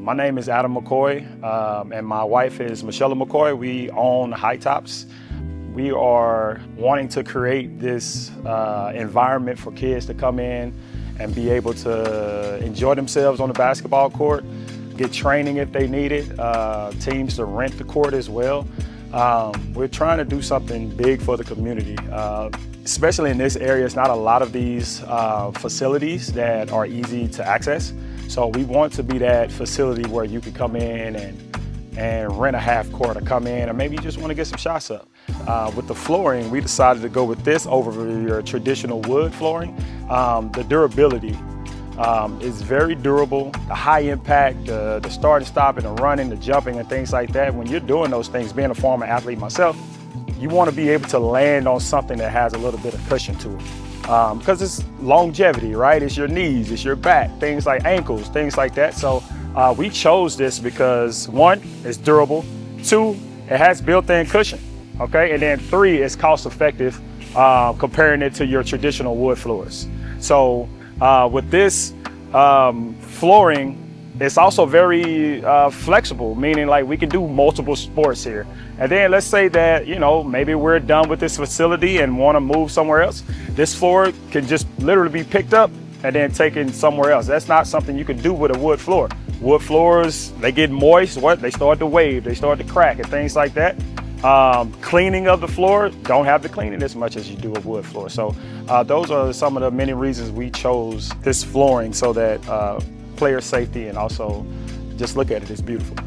My name is Adam McCoy, and my wife is Michelle McCoy. We own High Tops. We are wanting to create this environment for kids to come in and be able to enjoy themselves on the basketball court, get training if they need it, teams to rent the court as well. We're trying to do something big for the community. Especially in this area, it's not a lot of these facilities that are easy to access. So we want to be that facility where you can come in and rent a half court, or come in, or maybe you just want to get some shots up. With the flooring, we decided to go with this over your traditional wood flooring. The durability is very durable. The high impact, the start and stop and the running, the jumping and things like that. When you're doing those things, being a former athlete myself, you want to be able to land on something that has a little bit of cushion to it. Because it's longevity, right? It's your knees, it's your back, things like ankles, things like that. So we chose this because 1, it's durable, 2, it has built-in cushion, okay? And then 3, it's cost-effective comparing it to your traditional wood floors. So with this flooring, it's also very flexible, meaning like we can do multiple sports here. And then let's say that, you know, maybe we're done with this facility and want to move somewhere else. This floor can just literally be picked up and then taken somewhere else. That's not something you can do with a wood floor. Wood floors, they get moist, they start to wave, they start to crack and things like that. Cleaning of the floor, don't have to clean it as much as you do a wood floor. So those are some of the many reasons we chose this flooring, so that player safety, and also just look at it, it's beautiful.